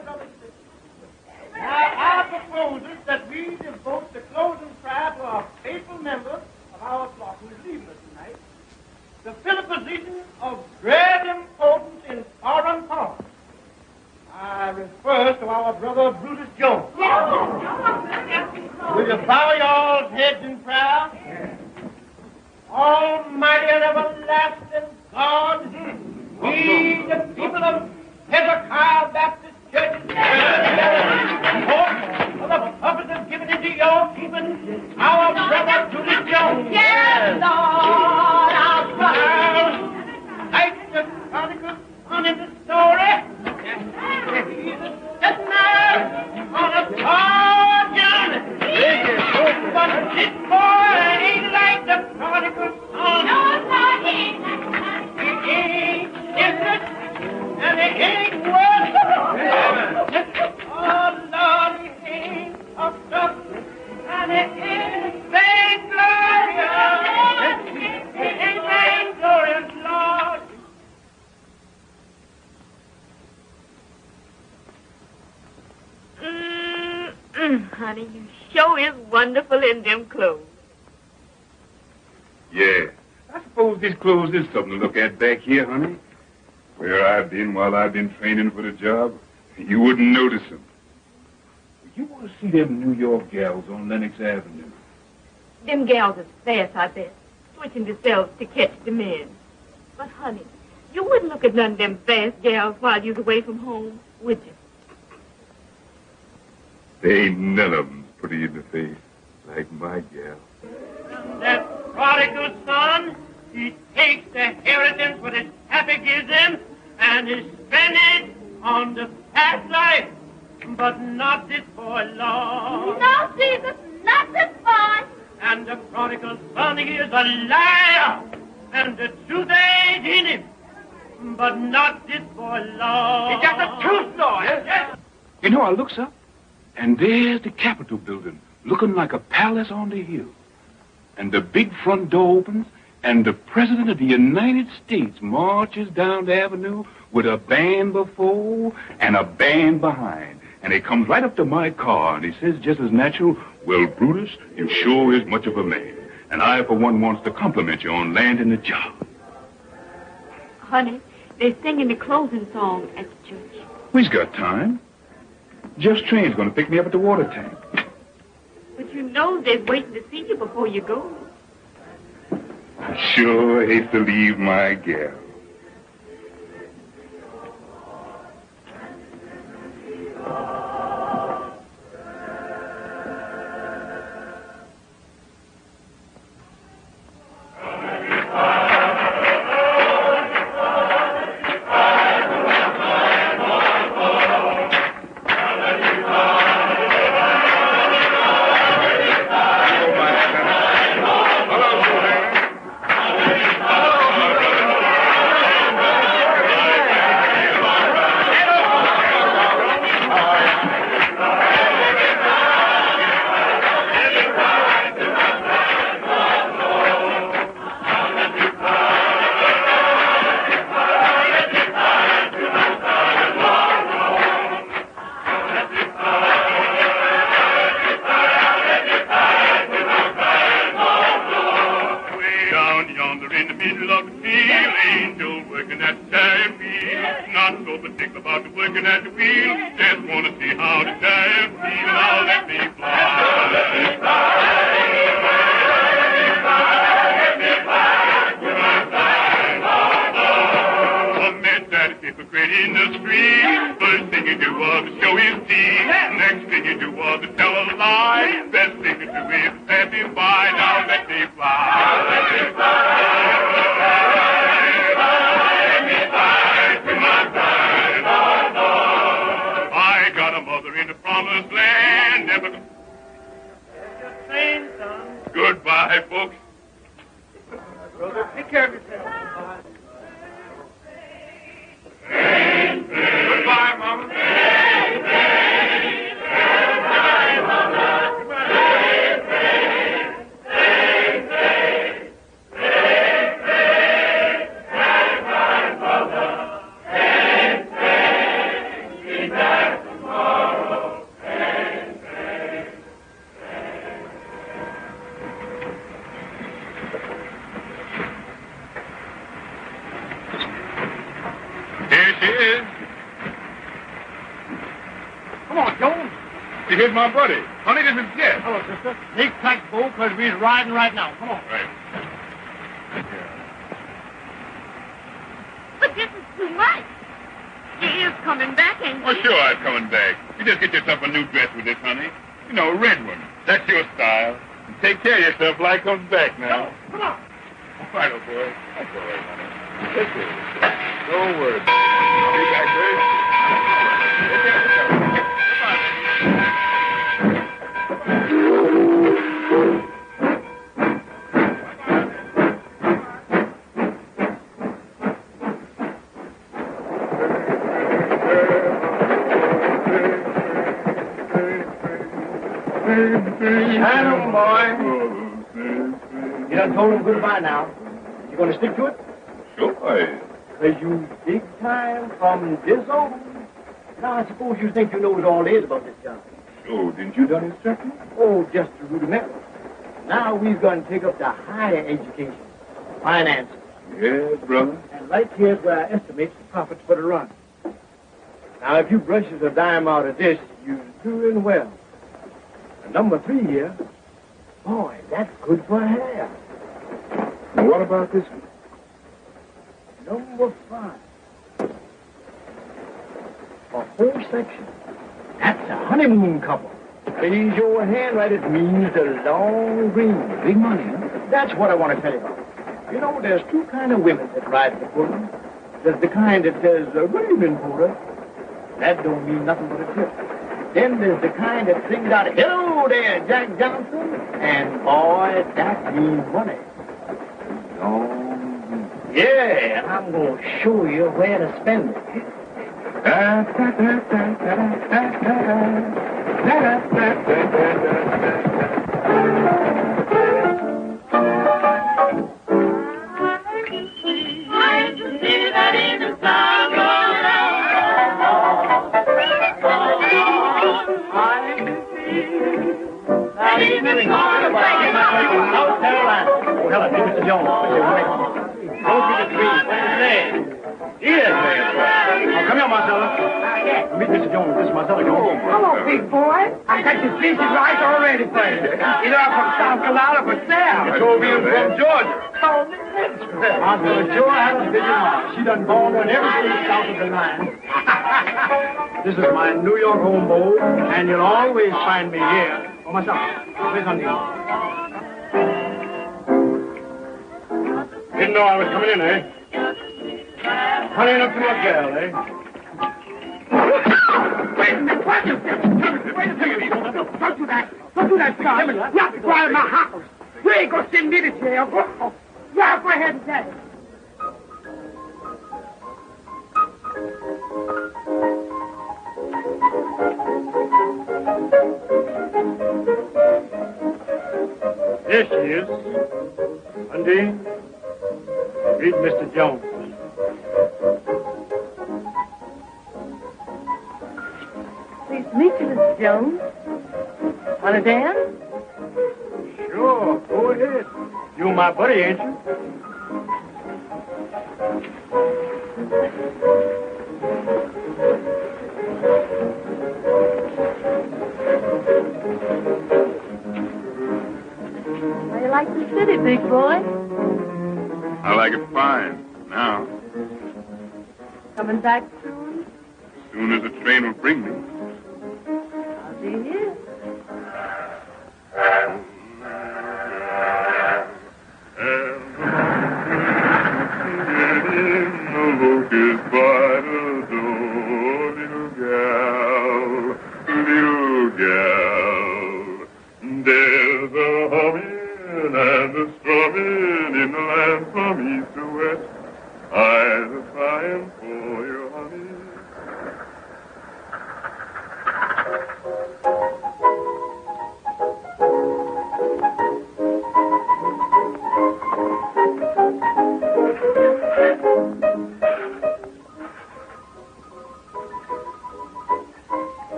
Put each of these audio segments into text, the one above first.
brothers and sisters. Now, I propose that we devote the closing prayer to our faithful member of our flock who is leaving us tonight to fill a position of great importance in foreign parts. I refer to our brother Brutus Jones. Will you bow y'all's heads in prayer? Almighty and everlasting God, we, the people of Hezekiah Baptist Church, for the purpose of giving into your keeping our brother Brutus Jones. Yes, Lord, our brother. Like the prodigal son in the story, he's sitting there on a far journey. But this boy ain't like the prodigal son. No, Lord, he ain't different, and he ain't worth it. Oh, Lord, he ain't puffed up, and he ain't vainglorious. He ain't vainglorious, Lord. Honey, you sure is wonderful in them clothes. Yeah. I suppose these clothes is something to look at back here, honey. Where I've been while I've been training for the job, you wouldn't notice them. You want to see them New York gals on Lenox Avenue? Them gals is fast, I bet, switching themselves to catch the men. But, honey, you wouldn't look at none of them fast gals while you was away from home, would you? There ain't none of them pretty in the face like my gal. That prodigal son, he takes the inheritance what his pappy gives him and he spends it on the past life. But not this boy, Lord. No, Jesus, not this boy. And the prodigal son, he is a liar, and the truth ain't in him. But not this boy, Lord. He got the truth, Lord. Yes. You know, I looks up, and there's the Capitol building, looking like a palace on the hill. And the big front door opens, and the President of the United States marches down the avenue with a band before and a band behind. And he comes right up to my car, and he says just as natural, "Well, Brutus, you sure is much of a man. And I, for one, wants to compliment you on landing the job." Honey, they're singing the closing song at the church. We's got time. Jeff's train's going to pick me up at the water tank. But you know they're waiting to see you before you go. I sure hate to leave my gal. on, Jones. Hey, here's my buddy. Honey, this is Jeff. Hello, sister. Make tight, Bo, because we're riding right now. Come on. Right. But this is too much. He is coming back, ain't he? Oh, sure, I'm coming back. You just get yourself a new dress with this, honey. You know, a red one. That's your style. And take care of yourself till I comes back now. Come on. All right, old boy. That's all right, honey. Take care of yourself. Don't worry. I'll be back, babe. Take care of yourself. Hello, boy. You done told him goodbye now. You gonna stick to it? Sure. Cause you big time from this over. Now, I suppose you think you know what all is about this job. Oh, didn't you done instructing? Oh, just a rudimentary. Now we're going to take up the higher education, finance. Yes, brother. And right here's where I estimate the profits for the run. Now, if you brushes a dime out of this, you're doing well. And number 3 here, boy, that's good for hair. Now, what about this one? Number 5. A whole section. That's a honeymoon couple. Raise your hand right, it means the long green. Big money, huh? That's what I want to tell you about. You know, there's 2 kind of women that ride the Pullman. There's the kind that says, good evening, Porter. That don't mean nothing but a tip. Then there's the kind that sings out, hello there, Jack Johnson. And boy, that means money. Long green. Yeah, and I'm going to show you where to spend it. South Carolina. Oh, hello, Mr. Jones. Don't be discreet. What's his name? Yes, man. Oh, come here, Marcella. Meet Mr. Jones. This is Marcella Jones. Hello, big boy. I got your fishy rice already for you. You know, I'm from South Carolina for sale. You told me you was from Georgia. Oh, that's Marcella sure has a busy mom. She done gone on every street south of the line. This is my New York home, Bo, and you'll always find me here. Oh, Marcella, where's on you? Didn't know I was coming in, eh? Running up to my girl, eh? Wait a minute. Wait a minute. Don't do that. Don't do that, son. Not while in my house. You ain't gonna send me to jail. Go ahead and tell it. There she is. Undine, meet Mr. Jones. Pleased to meet you, Mr. Jones. Want to dance? Sure, go ahead. You my buddy, ain't you? How you like the city, big boy? I like it fine. Now, Coming back soon? as soon as the train will bring me. I'll be here. There's a humming and a strumming in the land from east to west. Eyes are crying for your honey.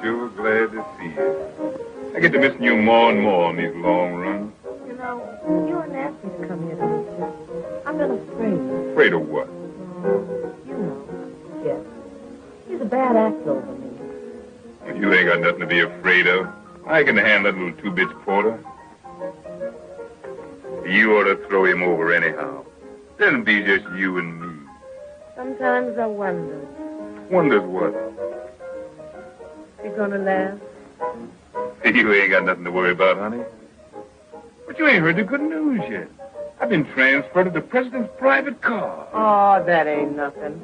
Sure glad to see you. I get to missing you more and more on these long runs. You know, you weren't asked me to come here to meet you. I've been afraid. Afraid of what? No, Jeff. He's a bad actor over me. You ain't got nothing to be afraid of. I can handle that little 2 bits quarter. You ought to throw him over anyhow. Then be just you and me. Sometimes I wonder. Wonders what? You gonna laugh? You ain't got nothing to worry about, honey. But you ain't heard the good news yet. I've been transferred to the president's private car. Oh, that ain't nothing.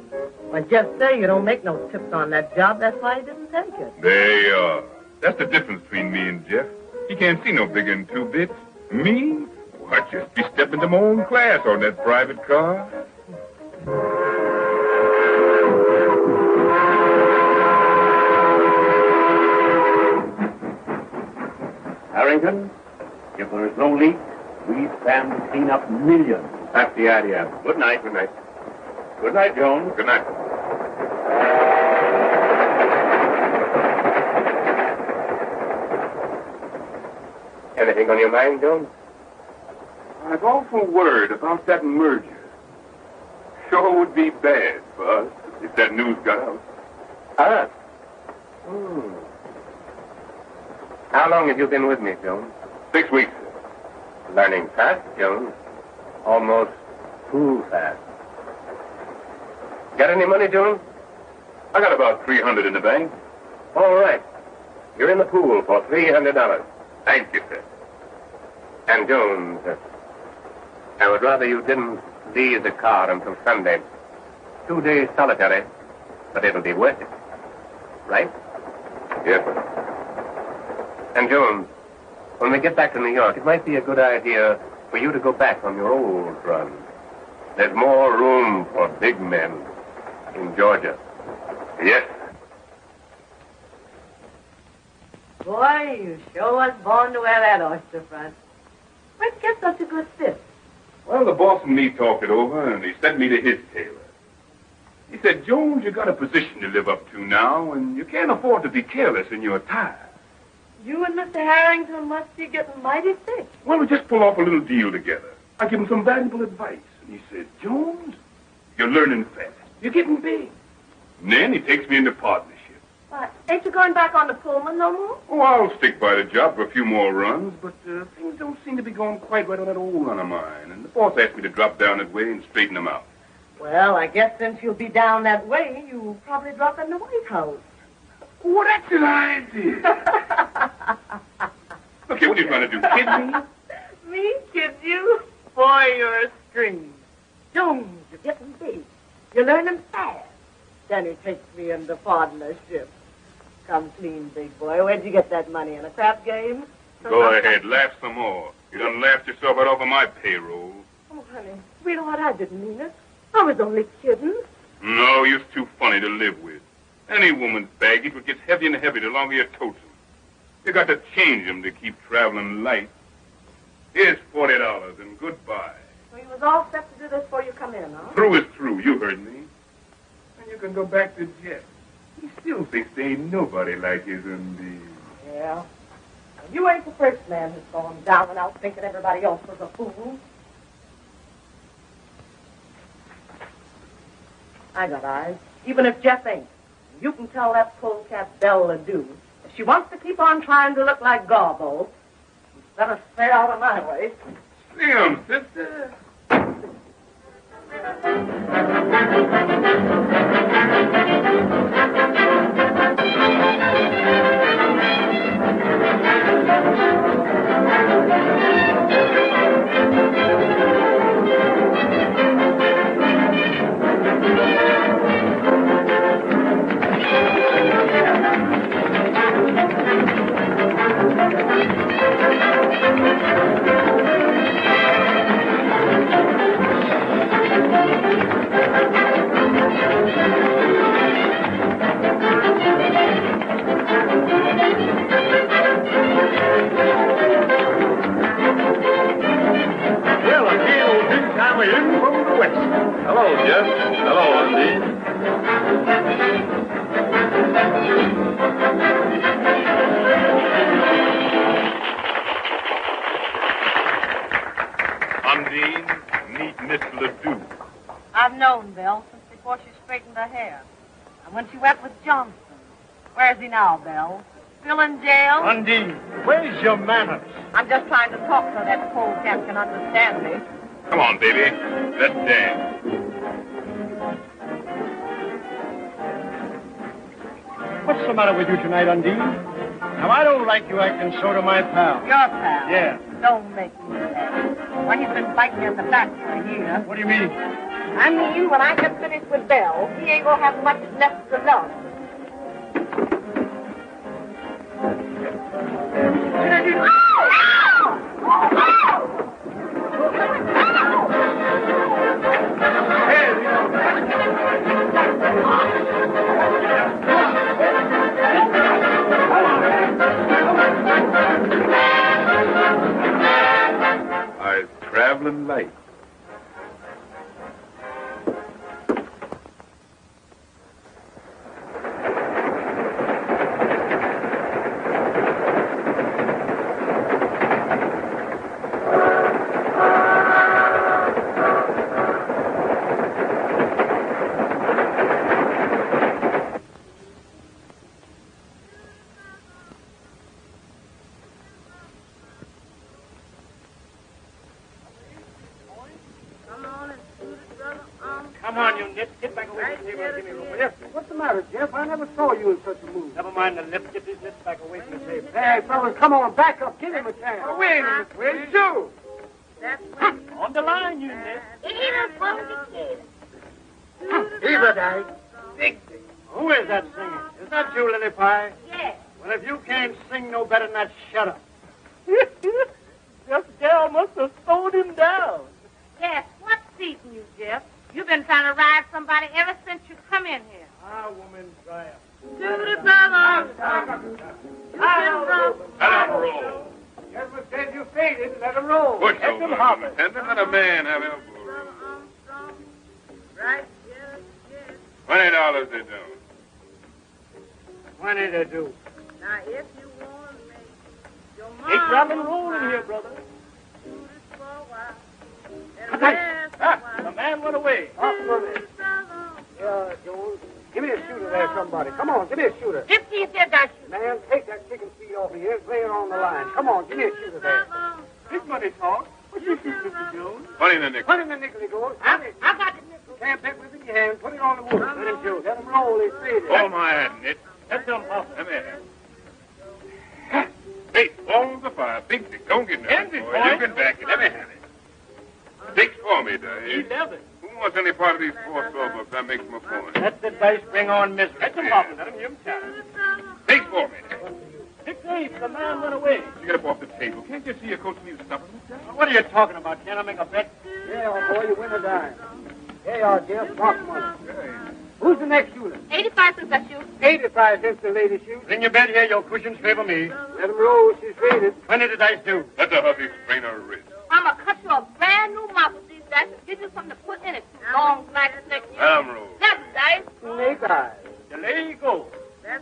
Well, Jeff said you don't make no tips on that job. That's why he didn't take it. There you are. That's the difference between me and Jeff. He can't see no bigger than 2 bits. Me? Well, I'd just be stepping to my own class on that private car. Harrington, if there is no leak, we stand to clean up millions. That's the idea. Good night. Good night. Good night, Jones. Good night. Anything on your mind, Jones? I've awful worried about that merger. Sure would be bad for us if that news got out. Ah. How long have you been with me, Jones? 6 weeks. Learning fast, Jones. Almost too fast. Got any money, Jones? I got about $300 in the bank. All right. You're in the pool for $300. Thank you, sir. And, Jones, I would rather you didn't leave the car until Sunday. 2 days solitary, but it'll be worth it. Right? Yes, sir. And, Jones, when we get back to New York, it might be a good idea for you to go back on your old run. There's more room for big men in Georgia. Yes. Boy, you sure was born to wear that oyster front. Where'd you get such a good fit? Well, the boss and me talked it over, and he sent me to his tailor. He said, Jones, you got a position to live up to now, and you can't afford to be careless in your attire. You and Mr. Harrington must be getting mighty thick. Well, we just pull off a little deal together. I give him some valuable advice, and he said, Jones, you're learning fast. You're getting big. And then he takes me into partnership. Why, ain't you going back on the Pullman no more? Oh, I'll stick by the job for a few more runs, but things don't seem to be going quite right on that old run of mine, and the boss asked me to drop down that way and straighten them out. Well, I guess since you'll be down that way, you'll probably drop in the White House. Oh, that's an idea. Look here, what are you trying to do, kid me? Me kid you? Boy, you're a string. Jones, you're getting big. You're learning fast. Then he takes me into partnership. Come clean, big boy. Where'd you get that money? In a crap game? Go ahead, laugh some more. You done laughed yourself right off of my payroll. Oh, honey, sweetheart, I didn't mean it. I was only kidding. No, you're too funny to live with. Any woman's baggage would get heavier and heavier the longer you tote them. You got to change them to keep traveling light. Here's $40 and goodbye. So you was all set to do this before you come in, huh? Through is through, you heard me. And you can go back to Jeff. He still thinks there ain't nobody like his MD. Yeah. Well, you ain't the first man who's gone down and out thinking everybody else was a fool. I got eyes, even if Jeff ain't. You can tell that polecat Belle do. If she wants to keep on trying to look like Garbo, she's better stay out of my way. Slim, sister. Hello, Jeff. Hello, Andy. Undine, meet Miss Ledoux. I've known Belle since before she straightened her hair. And when she went with Johnson. Where's he now, Belle? Still in jail? Undine, where's your manners? I'm just trying to talk so that polecat can understand me. Come on, baby. Let's dance. What's the matter with you tonight, Undine? Now, I don't like you acting so to my pal. Your pal? Yeah. Don't make me laugh. Well, he's been biting me in the back for a year. What do you mean? I mean, when I get finished with Belle, he ain't gonna have much left to love. Eyes traveling light. Come on, you nip. Get back away from the table and give me room, will you? What's the matter, Jeff? I never saw you in such a mood. Never mind the lips. Get these lips back away from the table. Hey, fellas, come on, back up. Give him a chance. Oh, wait a minute. Where's you? On the line, you nip. Eva died. Big thing. Who is that singing? Is that you, Lily Pie? Yes. Well, if you can't sing no better than that, shut up. This gal must have slowed him down. Yes, what's eating you, Jeff? You've been trying to ride somebody ever since you come in here. Ah, woman, dry up. To the brother. Let him roll. Jeff said you faded. Let him roll. Push Let over. them hobble. And then let a man have elbow room. Right, yes, yes. $20 they do. 20 to do. Now, if you want to make your mom... Take grab and roll in here, brother. Do this for a while. The man went away. Jones. Give me a shooter there, somebody. Come on, give me a shooter. 50 you said that. Man, take that chicken feet off of here and lay it on the line. Come on, give me a shooter there. Big money talk. What you shoot, Mr. Jones? 20 in the nickel. Put in the nickel, he goes. I got the nickel. Can't pick with your hand. Put it on the wood. Let him shoot. Let him roll. He's faded. Hold my hand, Nit. Let them off. Come here. Hey, balls of fire. Big thing. Don't get nervous, Empty, boy. boy. You can back it. Let me have it. 6 for me, Dave. 11. Who wants any part of these 4 silver? That makes my point. Let the dice bring on misery. Let them off and let them hear him chat. 6 for me. 6-8. The man went away. You get up off the table. Can't you see your coach needs supper? What are you talking about? Can't I make a bet? Yeah, old boy, you win a dime. Here you are, Jeff. Box money. Hey. Who's the next shooter? 85 cents I shoot. 85 cents the lady shoots. Bring your bet here. Your cushions favor me. Let him roll. She's faded. 20 the dice do. Let the hubby sprain her wrist. I'm going to cut you a brand new mouth with these dice and give you something to put in it. Long, black, thick. Let him roll. That's dice. Snake eyes. There you go.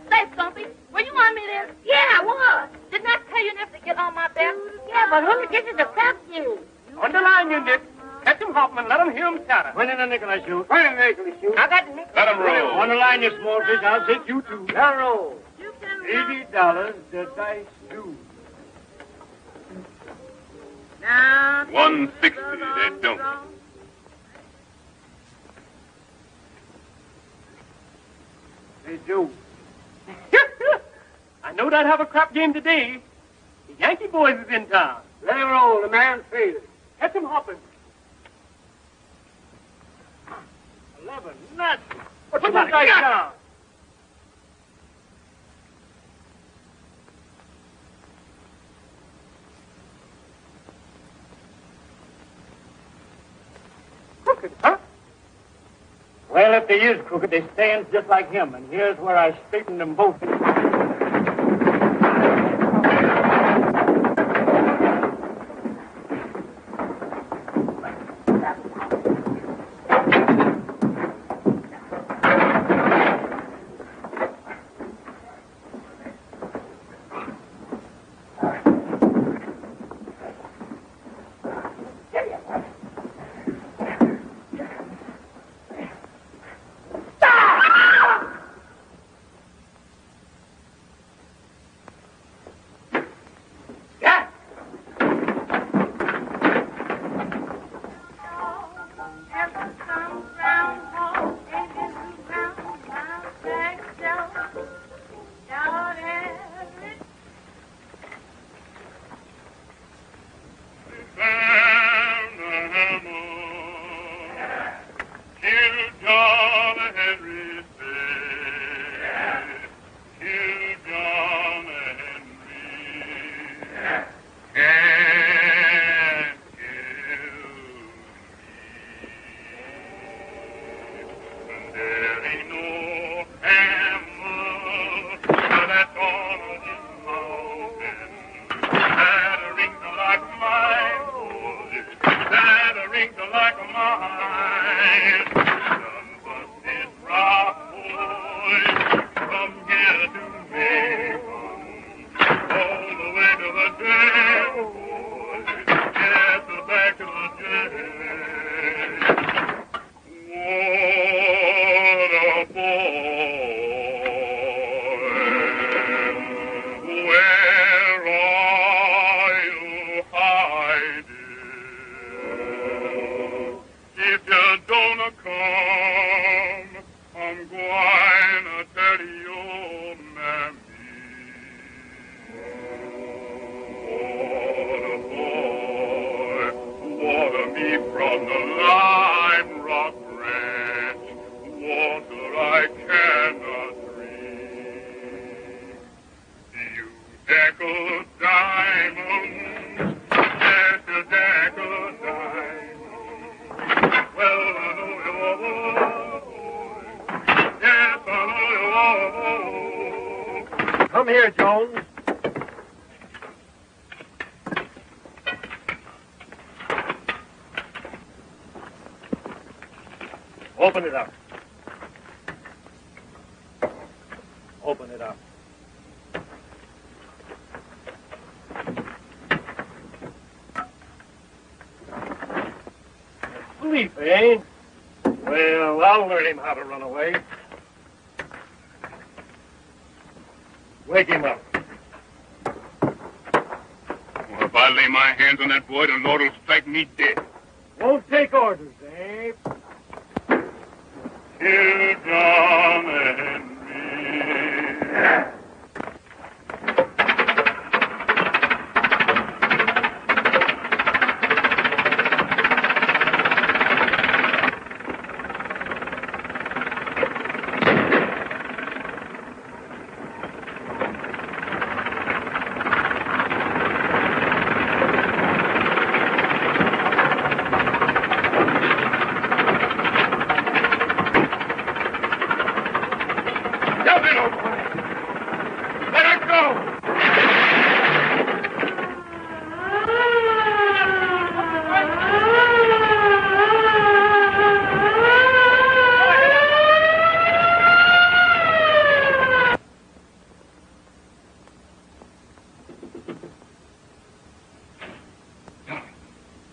Say, Stumpy, were you on me then? Yeah, I was. Didn't I tell you never to get on my back? Yeah, but who gets you to tap you? On the line, you Nick. Catch him, Hoffman. Let him hear him chatter. 20 in the nickel I shoot. 20 in the nickel he shoots. I got the nickel. Let him roll. On the line, you small fish. I'll take you too. Let him roll. $80 the dice do. Now, 160. They don't. They do. I know they'd have a crap game today. The Yankee boys is in town. Let him roll. The man's faded. Catch him hopping. 11 nuts. Put the dice down. Crooked, huh? Well, if they is crooked, they stands just like him, and here's where I straighten them both. ain't no hammer that's on this mountain that rings like mine, boy, that rings like mine. None but this rock, boy, from here to Macon, all the way to the dam, boy, yes, back to the dam. What a boy, where are you hiding? If you don't come, I'm going to tell your mammy. What a boy, water me from the lime rock branch, water I cannot drink. You deckle diamonds, yes, you deckle diamonds. Well, I know you're a boy, yes, I know you're a boy. Come here, Jones. Open it up. Open it up. Sleep, eh? Well, I'll learn him how to run away. Wake him up. Well, if I lay my hands on that boy, the Lord will strike me dead. Won't take orders, eh? Kill John and me.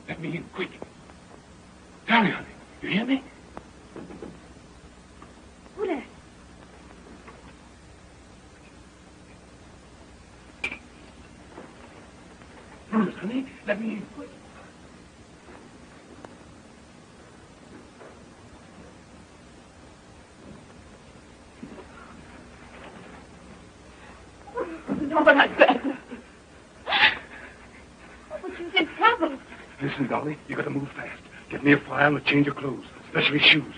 Let me in quick. Dolly, honey, you hear me? Who there? Brutus, honey, let me in quick. No, but I'd better. But you're in trouble. Listen, Dolly, you gotta move fast. Get me a file and a change of clothes, especially shoes.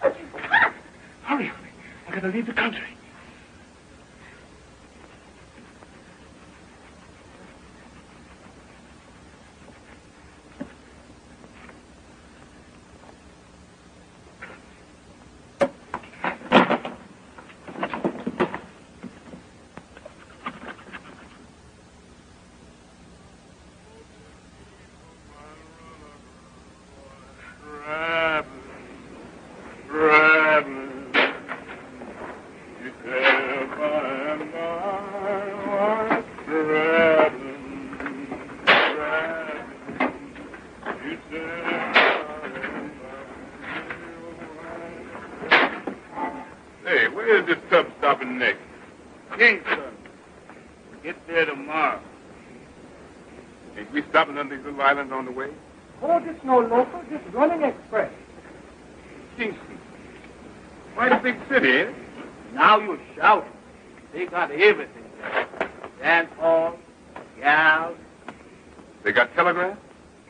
But you can't. Hurry, honey. I gotta leave the country. Hey, where's this tub stopping next? Kingston. Get there tomorrow. Ain't we stopping on these little islands on the way? Oh, this no local, just running express. Kingston. Quite a big city, ain't it? Now you shout. They got everything there. Dance hall, gals. They got telegraph?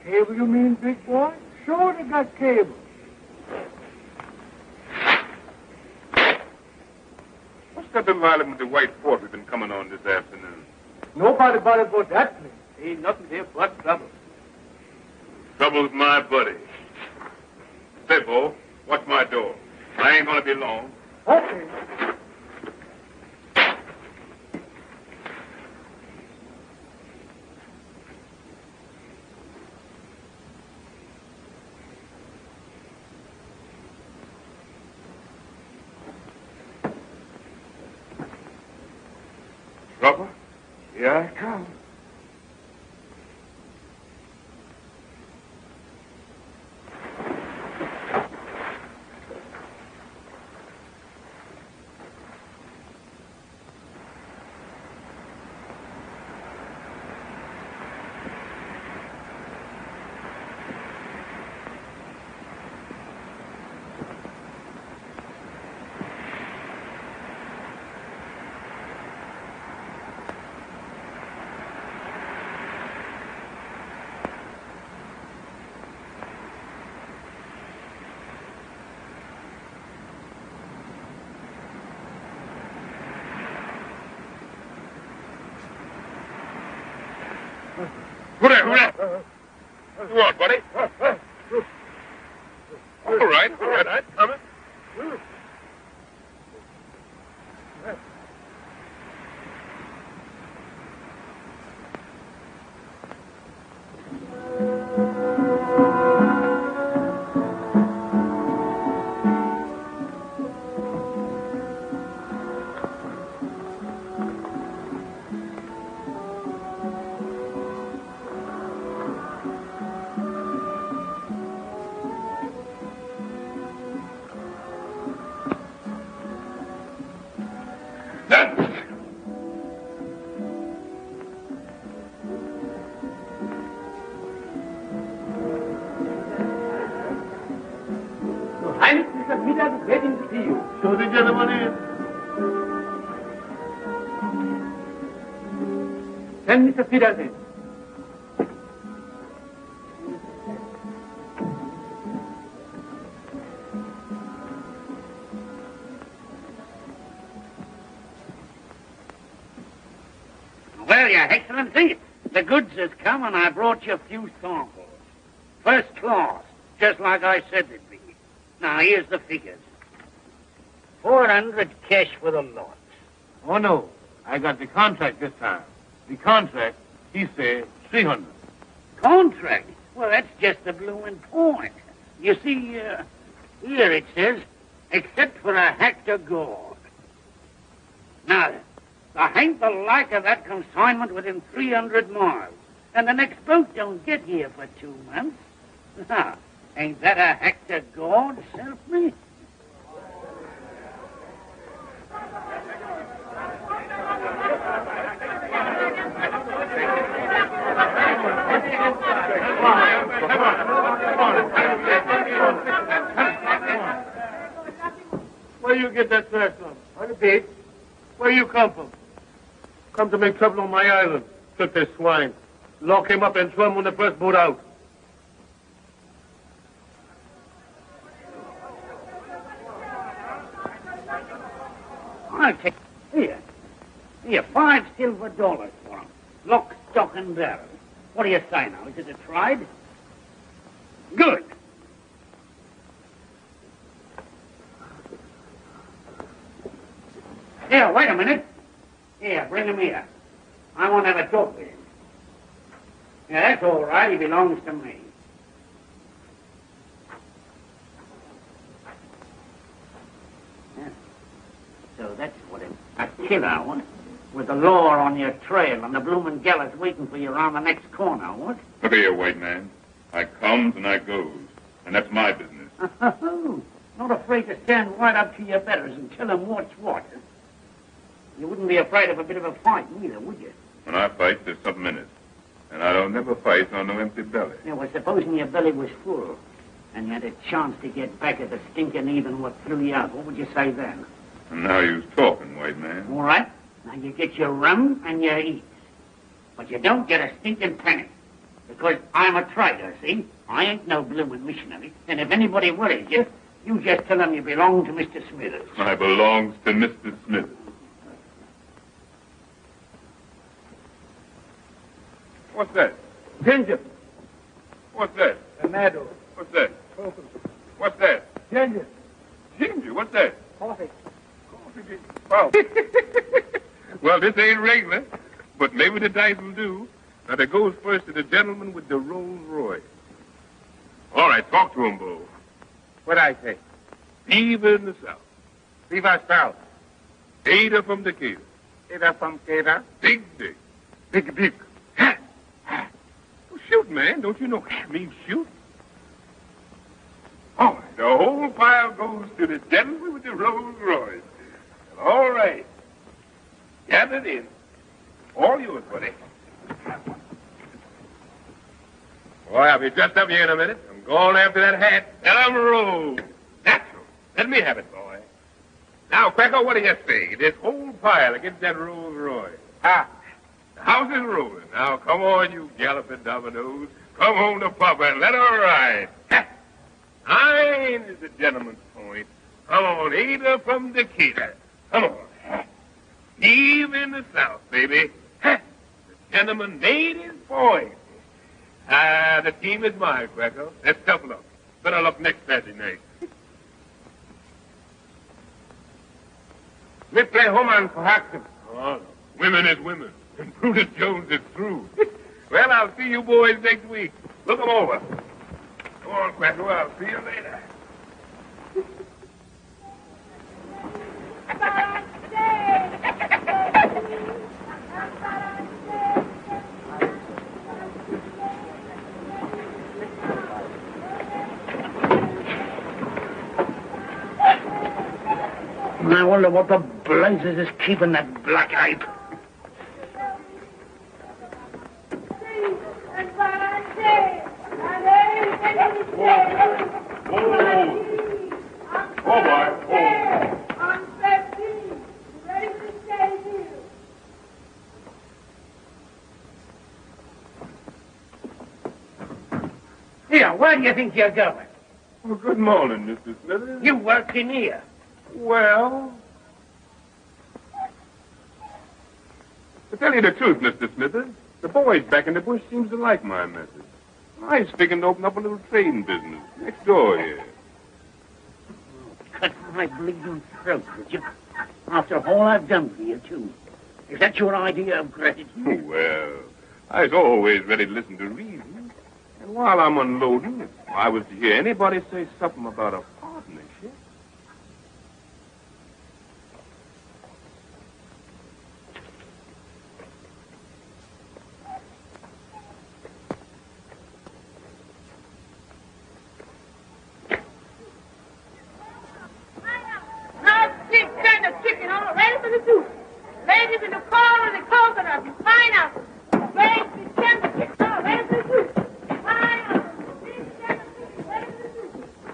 Cable, you mean, big boy? Sure, they got cable. What's that little island with the white fort we've been coming on this afternoon? Nobody bothered about that place. Ain't nothing there but trouble. Trouble's my buddy. Say, Here, Bo. Watch my door. I ain't gonna be long. Okay. Trouble? Here I come. Who there? What you want, buddy? All right, I'm coming. Highness, Mr. Miller is waiting to see you. Show the gentleman in. Send Mr. Peters in. Well, Your Excellency, the goods has come and I brought you a few samples. First class, just like I said they'd be. Now, here's the figures. 400 cash for the lot. Oh, no. I got the contract this time. The contract, he said 300. Contract? Well, that's just the bloomin' point. You see, here it says, except for a hectare gold. Now, there ain't the like of that consignment within 300 miles. And the next boat don't get here for 2 months. Now, ain't that a hectare gold, self me? Where you get that trash from? On the beach. Where you come from? Come to make trouble on my island. Took this swine. Lock him up and throw him on the first boat out. I'll take here. Here, $5 silver for him. Lock, stock, and barrel. What do you say now? Is it a tried? Good. Here, wait a minute. Here, bring him here. I want to have a talk with him. Yeah, that's all right. He belongs to me. Yeah. So that's what it is. A killer, what? With the law on your trail and the bloomin' gallows waiting for you around the next corner, what? Look here, white man. I comes and I goes. And that's my business. Not afraid to stand right up to your betters and tell them what's what. You wouldn't be afraid of a bit of a fight neither, would you? When I fight, there's something in it. And I don't never fight on no empty belly. Yeah, well, supposing your belly was full and you had a chance to get back at the stinking even what threw you out, what would you say then? And now you's talking, white man. All right. Now you get your rum and your eats. But you don't get a stinking penny. Because I'm a trader, see? I ain't no bloomin' missionary. And if anybody worries you, you just tell them you belong to Mr. Smithers. I belongs to Mr. Smith. What's that? Ginger. What's that? Tomato. What's that? What's that? Ginger. Ginger, what's that? Coffee. Coffee. Well, well, this ain't regular, but maybe the dice will do. Now, that goes first to the gentleman with the Rolls Royce. All right, talk to him, Bo. What I say? Beaver in the South. Viva South. Ada from Decatur. Ada from Ada. Big, big. Big, big. Ha! Ha! Well, shoot, man. Don't you know ha means shoot? All right, the whole pile goes to the gentleman with the Rolls Royce. All right. Gather it in. All yours, buddy. Boy, I'll be just up here in a minute. I'm going after that hat. Let 'em roll. Natural. Let me have it, boy. Now, Cracker, what do you say? This whole pile against that Rolls Royce. Ah, the house is rolling. Now, come on, you galloping dominoes. Come home to Papa and let her ride. Ha! Mine is the gentleman's point. Come on, Ada from Decatur. Come on. Ha! Steve in the South, baby. Ha! The gentleman made his point. The team is mine, Cracker. That's tough luck. Better luck next Saturday night. We play Homan for Haxton. Oh, no. Women is women. And Brutus Jones is through. Well, I'll see you boys next week. Look 'em over. Come on, Cracker. I'll see you later. I wonder what the blazes is keeping that black ape. Here, where do you think you're going? Well, good morning, Mr. Smithers. You work in here. Well, to tell you the truth, Mr. Smithers, the boys back in the bush seems to like my message. I was figuring to open up a little trading business next door here. Cut my bleeding throat, would you? After all I've done for you, too. Is that your idea of gratitude? Well, I was always ready to listen to reason. And while I'm unloading, if I was to hear anybody say something about a partnership, Ladies in the corn and the coconut and pineapple. Grapes and champions. Oh, ready for the soup. Pineapple, big champions, ready for the soup.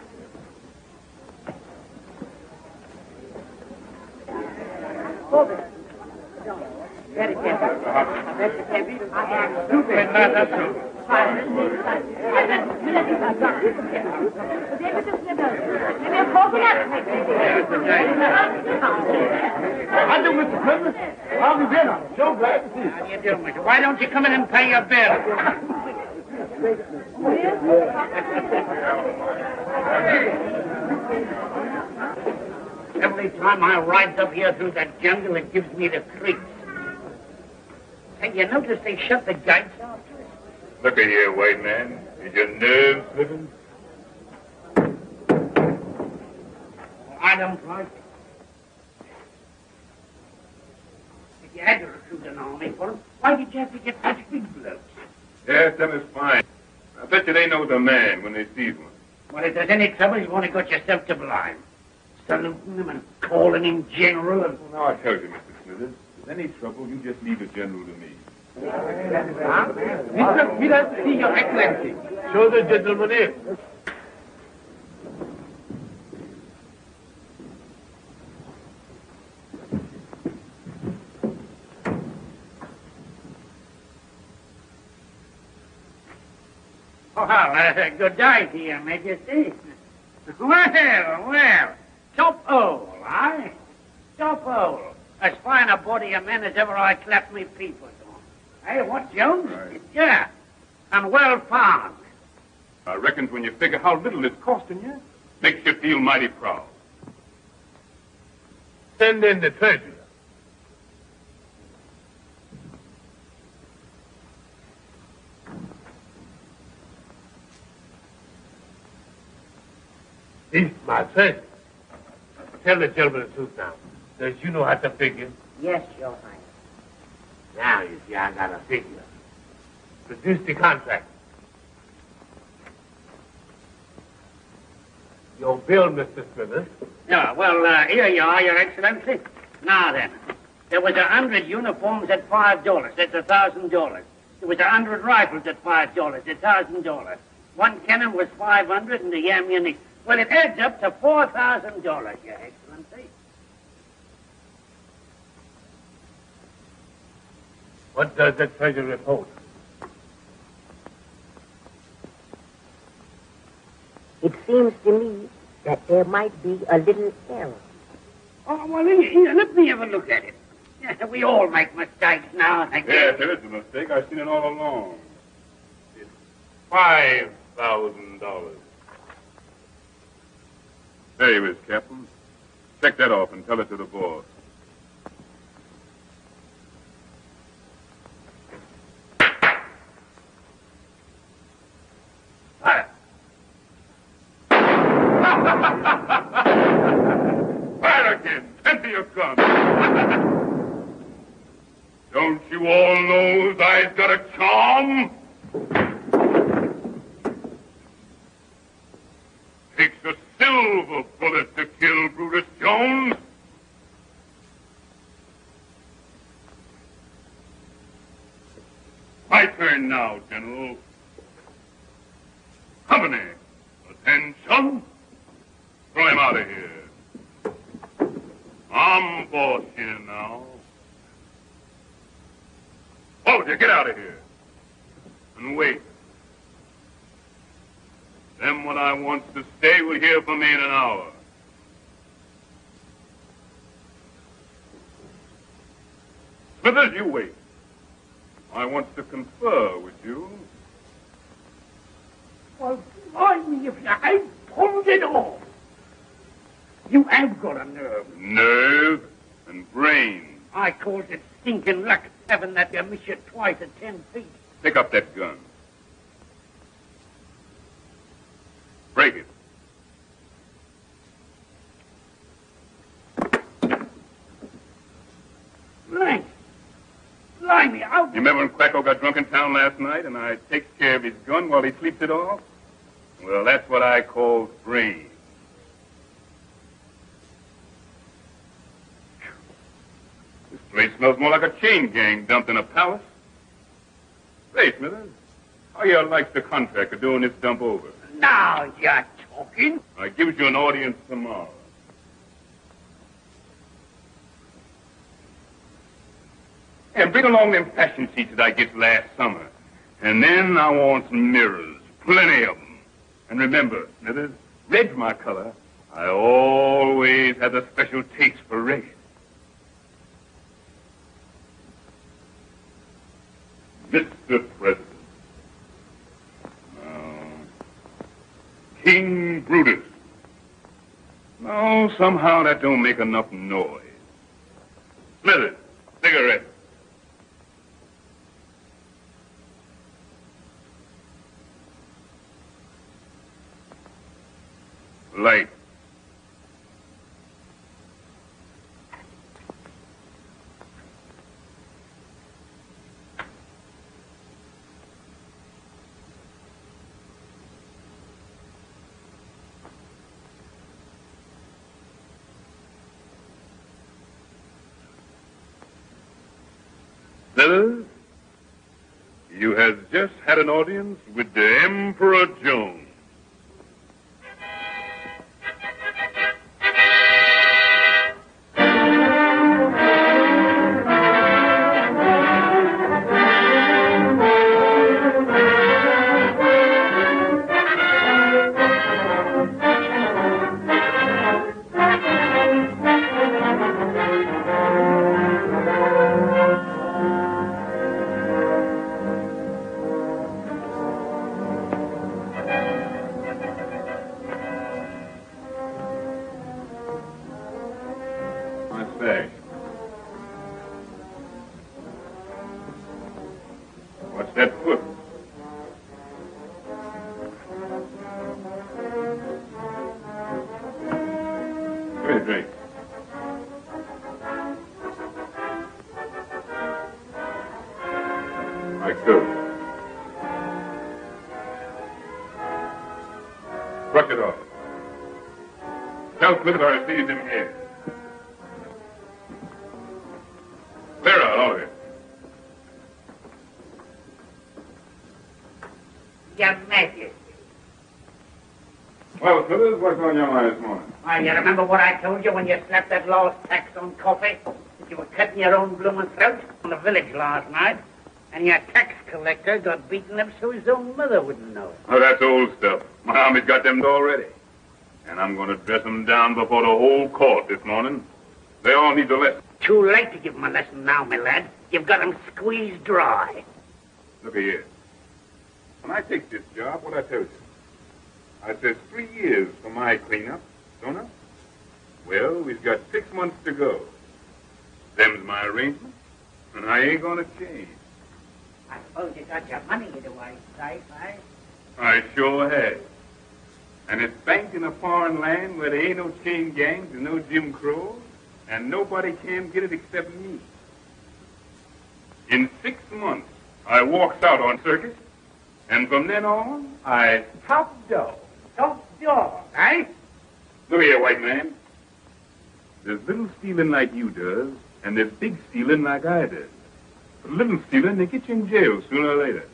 Very careful. Very careful. How do, Mr. Clifford? How have you been? I'm so glad to see you. How do you do, mister? Why don't you come in and pay your bill? Every time I ride up here through that jungle, it gives me the creeps. Hey, you notice they shut the gates off? look at here, white man. Is your nerves slipping? I don't like it. If you had to recruit an army for them, why did you have to get such big blokes? Yes, them is fine. I bet you they know the man when they see one. Well, if there's any trouble, you've only got yourself to blame. Saluting them and calling him general and... Well, now I tell you, Mr. Smithers, if there's any trouble, you just leave the general to me. Mr. Smithers, see your excellency. Show the gentleman in. Well, good day to you, Majesty. Well, top hole, eh? Top hole. As fine a body of men as ever I clapped me peepers on. Hey, what, Jones? Right. Yeah, and well farmed. I reckon when you figure how little it's costing you, Makes you feel mighty proud. Send in the treasurer. He's my treasurer. Tell the gentleman the truth now. Does you know how to figure? Yes, Your Highness. Now you see I got a figure. Produce the contract. Your bill, Mr. Smithers. Yeah, well, here you are, Your Excellency. Now then, there was 100 uniforms at $5. That's $1,000. There was 100 rifles at $5. $1,000. One cannon was $500 and the ammunition. Well, it adds up to $4,000, Your Excellency. What does the treasurer report? It seems to me that there might be a little error. Oh, well, here, let me have a look at it. Yeah, we all make mistakes now and again. Yes, there is a mistake. I've seen it all along. It's $5,000. There you is, Captain. Check that off and tell it to the boss. Fire again. Empty your gun. Don't you all know I've got a charm? Takes a silver bullet to kill Brutus Jones. My turn now, General. Company, attention. Throw him out of here. I'm boss here now. Soldier, get out of here. And wait. Them what I wants to stay will hear from me in an hour. Smithers, you wait. I want to confer with you. Well, mind me if you ain't pulled it off. You have got a nerve. Nerve and brain. I calls it stinking luck having that you miss you twice at 10 feet. Pick up that gun. Break it. Blimey, how... You remember when Quacko got drunk in town last night and I takes care of his gun while he sleeps it off? Well, that's what I call brain. This place smells more like a chain gang dumped in a palace. Say, Smithers, how you likes the contract of doing this dump over? Now you're talking. I gives you an audience tomorrow. And bring along them fashion sheets that I get last summer. And then I want some mirrors, plenty of them. And remember, Smithers, red's my color. I always have a special taste for red. Mr. President. King Brutus. No, somehow that don't make enough noise. Smithers, cigarette. Light. Smithers, you has just had an audience with the Emperor Jones. bag. What's that foot? Give me a drink. My coat. Brush it off. Tell Clifford I received him here. Clear out, all of you. Your Majesty. Well, Clifford, what's on your mind this morning? Why, you remember what I told you when you slapped that lost tax on coffee? That you were cutting your own blooming throat on the village last night, and your tax collector got beaten up so his own mother wouldn't know it. Oh, that's old stuff. My army's got them already. And I'm going to dress them down before the whole court this morning. They all need the lesson. Too late to give them a lesson now, my lad. You've got them squeezed dry. Look here. When I take this job, what I tell you? I says 3 years for my cleanup, don't I? Well, we've got 6 months to go. Them's my arrangement, and I ain't going to change. I suppose you got your money in the way safe, eh? I sure have. And it's banked in a foreign land where there ain't no chain gangs and no Jim Crow, and nobody can get it except me. In 6 months, I walks out on circus, and from then on, I top dog. Top dog, eh? Look here, white man. There's little stealing like you does, and there's big stealing like I does. For little stealing, they get you in jail sooner or later.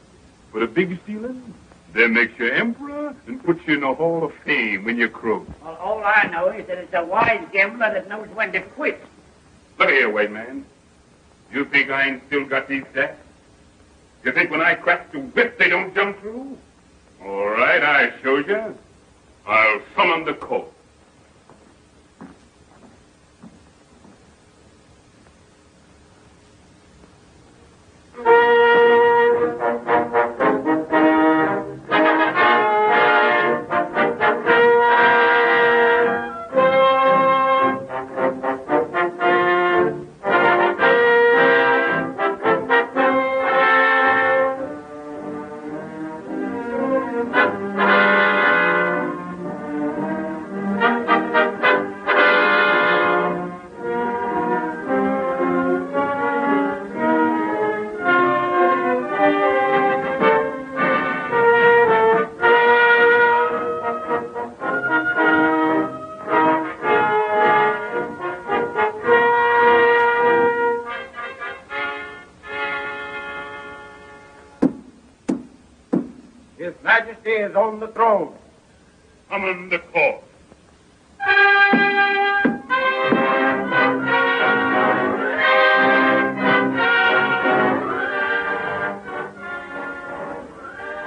For the big stealing, they make you emperor and put you in the Hall of Fame when you croak. Well, all I know is that it's a wise gambler that knows when to quit. Look here, white man. You think I ain't still got these sacks? You think when I crack the whip they don't jump through? All right, I show you. I'll summon the court. His Majesty is on the throne. Summon the court.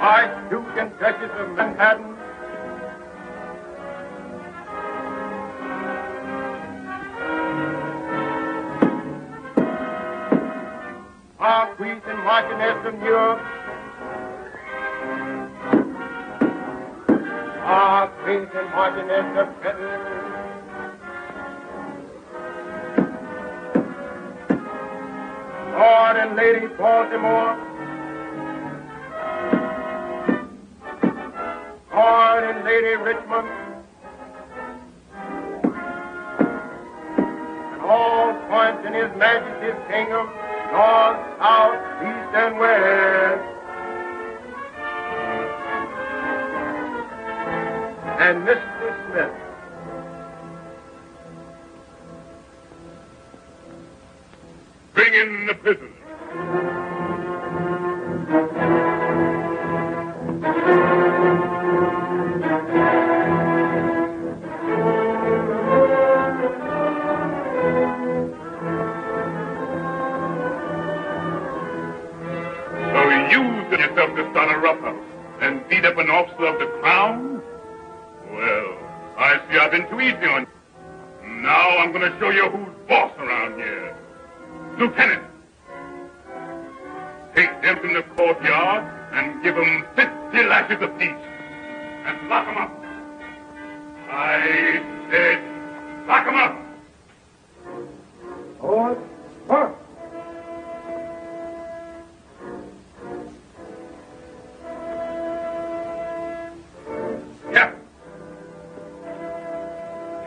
Archduke and Duchess of Manhattan, Marquis and Marchioness of New York, Marquis and Marchioness of Trenton, Lord and Lady Baltimore, Lord and Lady Richmond, and all points in His Majesty's kingdom, north, south, east, and west. And Mr. Smith. Bring in the prisoner. So you set yourself to start a roughhouse and beat up an officer of the crown? Well, I see I've been too easy on you. Now I'm going to show you who's boss around here. Lieutenant, take them in the courtyard and give them 50 lashes apiece. And lock them up. I said, lock them up.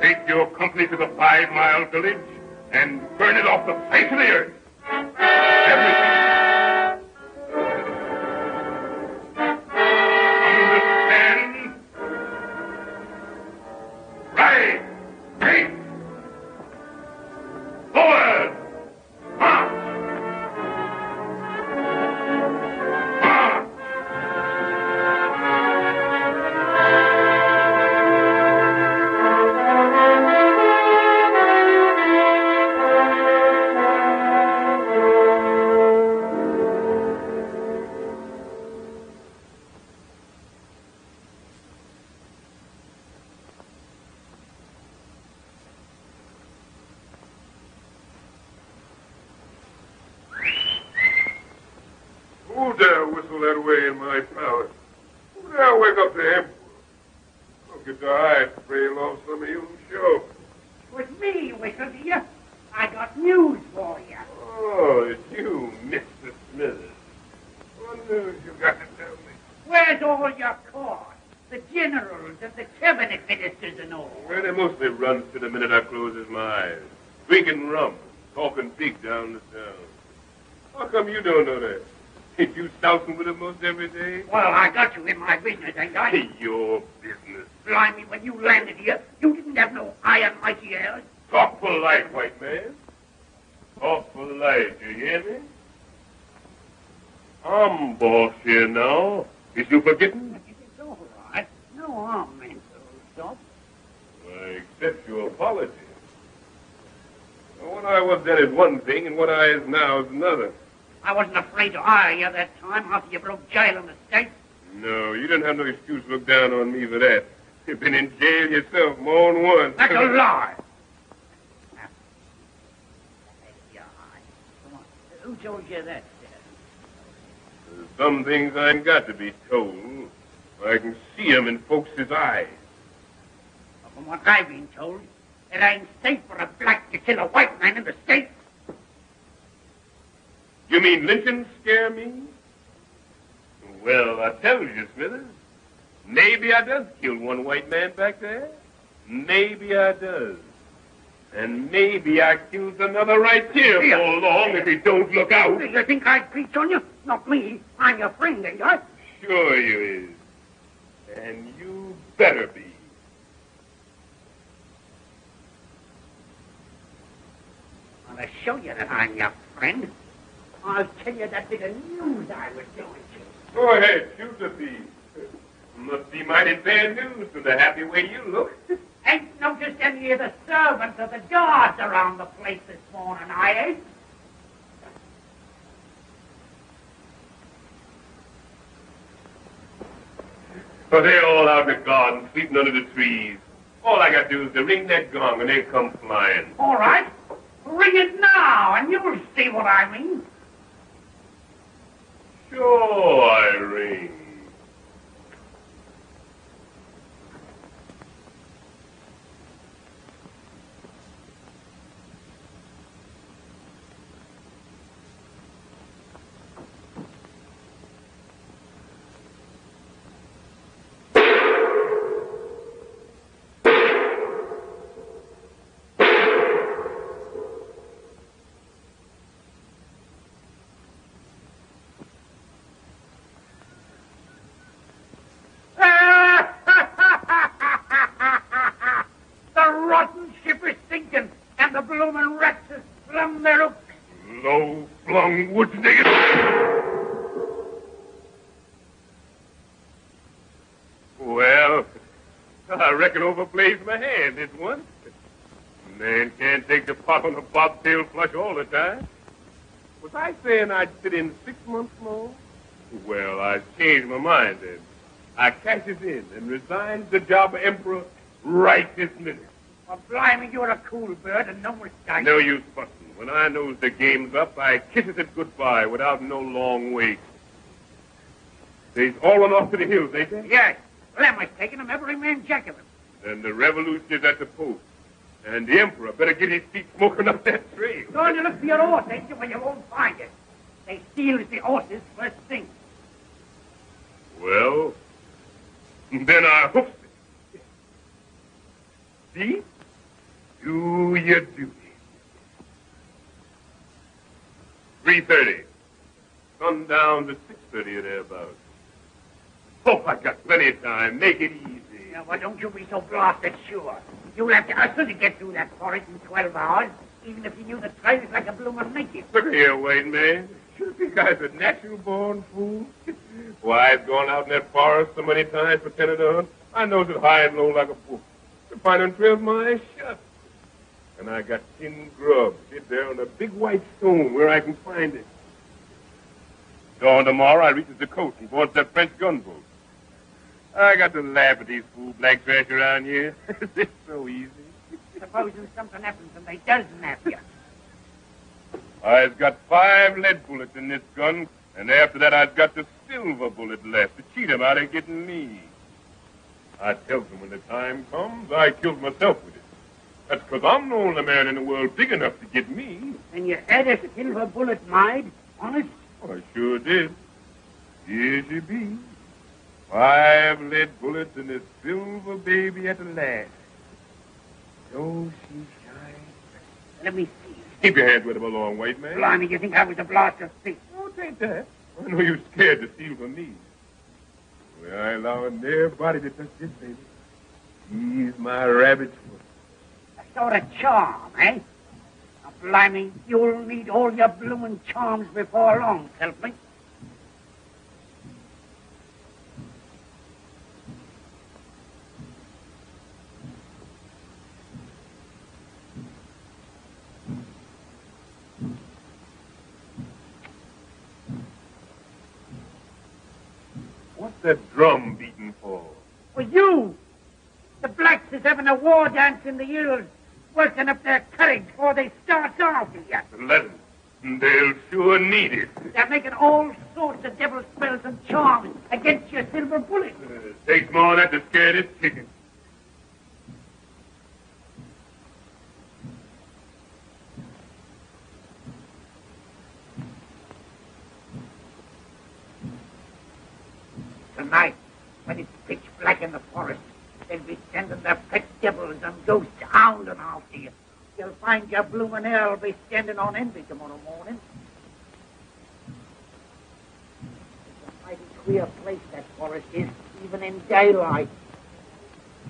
Take your company to the 5-mile village and burn it off the face of the earth. Everything. Understand? Right. Right. Forward. March. March. Who dare whistle that way in my palace? Who dare wake up the emperor? Don't get your eyes trail off some of you show. It was me, Whistle, dear. I got news for you. Oh, it's you, Mr. Smithers. What news you got to tell me? Where's all your court? The generals and the cabinet ministers and all. Well, they mostly run to the minute I closes my eyes. Drinking rum, talking big down the town. How come you don't know that? Ain't you sousing with them most every day? Well, I got you in my business, ain't I? Your business. Blimey, when you landed here, you didn't have no iron mighty ears. Talk polite, white man. Talk polite, you hear me? I'm boss here now. Is you forgetting? It's all right. No harm meant to stop. I accept your apology. What I was then is one thing, and what I is now is another. I wasn't afraid to hire you that time after you broke jail in the States. No, you didn't have no excuse to look down on me for that. You've been in jail yourself more than once. That's a lie. Now, come on. Who told you that, sir? There's some things I ain't got to be told. I can see 'em in folks' eyes. Well, from what I've been told, it ain't safe for a black to kill a white man in the States. You mean lynching scare me? Well, I tell you, Smithers, maybe I does kill one white man back there. Maybe I does. And maybe I kills another right here for long if he don't look out. You think I'd preach on you? Not me. I'm your friend, ain't I? Sure you is. And you better be. I'll show you that I'm your friend. I'll tell you that bit of news I was doing to you. Go ahead, shoot the thief. Must be mighty bad news from the happy way you look. Ain't noticed any of the servants or the guards around the place this morning, I ain't. But they're all out in the garden, sleeping under the trees. All I got to do is to ring that gong and they come flying. All right. Ring it now, and you'll see what I mean. Sure I ring. bloomin' rats has flung their hooks. Low-flung woods nigger. Well, I reckon overplays my hand this one. Man can't take the pot on a bobtail flush all the time. Was I saying I'd sit in 6 months more? Well, I changed my mind then. I cashes in and resigns the job of emperor right this minute. Well, blimey, you're a cool bird and no mistake. No use fussing. When I knows the game's up, I kisses it goodbye without no long wait. They's all run off to the hills, ain't they? Yes. Well, am I taking them, every man jack of them? Then the revolution is at the post. And the emperor better get his feet smoking up that trail. Go on, you look for your horse, ain't you? Well, you won't find it. They steals the horses first thing. Well, then I hoofs it. See? Do your duty. 3:30. Sundown to 6:30 or thereabouts. Hope I got plenty of time. Make it easy. Now, why don't you be so blasted sure? You'll have to hustle to get through that forest in 12 hours, even if you knew the trails like a bloomin' native. Look here, white man. You think I was a natural-born fool? Why, I've gone out in that forest so many times pretending to hunt. I knows it high and low like a book. To find them trails my eyes shut. And I got 10 grub sit there on a big white stone where I can find it. Dawn tomorrow, I reaches the coast and boards that French gunboat. I got to laugh at these fool black trash around here. It's so easy. Supposing something happens and they does nab you. I've got 5 lead bullets in this gun, and after that I've got the silver bullet left to cheat 'em out of getting me. I tells them when the time comes, I kills myself with it. That's 'cause I'm the only man in the world big enough to get me. And you had a silver bullet made? Honest? Oh, I sure did. Here she be. 5 lead bullets and this silver baby at the last. So she shines. Let me see. Keep your hands with him along, white man. Blimey, you think I was a blaster thief? Oh, take that. I know you're scared to steal from me. Well, I ain't allowing nobody to touch this baby. He's my rabbit's foot. A sort of charm, eh? Now, blimey, you'll need all your bloomin' charms before long, help me. What's that drum beating for? For you! The blacks is having a war dance in the hills, working up their courage before they start off here. Let 'em. They'll sure need it. They're making all sorts of devil spells and charms against your silver bullet. Takes more than that to scare this chicken. Tonight, when it's pitch black in the forest, they'll be sending their pet devils and ghosts hounding after you. You'll find your bloomin' hell be standing on envy tomorrow morning. It's a mighty queer place, that forest is, even in daylight.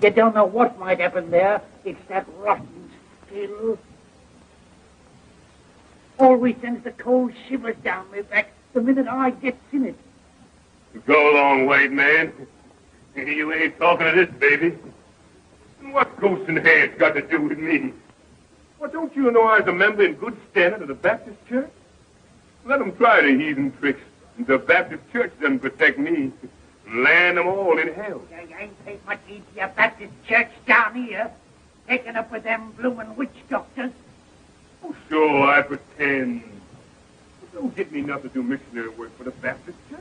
You don't know what might happen there. It's that rotten still. Always sends the cold shivers down my back the minute I gets in it. Go along, white man. You ain't talking to this baby. And what ghosts and heads got to do with me? Well, don't you know I was a member in good standing of the Baptist church? Let them try the heathen tricks. The Baptist church doesn't protect me. Land them all in hell. You ain't paid much heed to your Baptist church down here, taking up with them bloomin' witch doctors. Oh, sure, I pretend. But don't get me nothing to do missionary work for the Baptist church.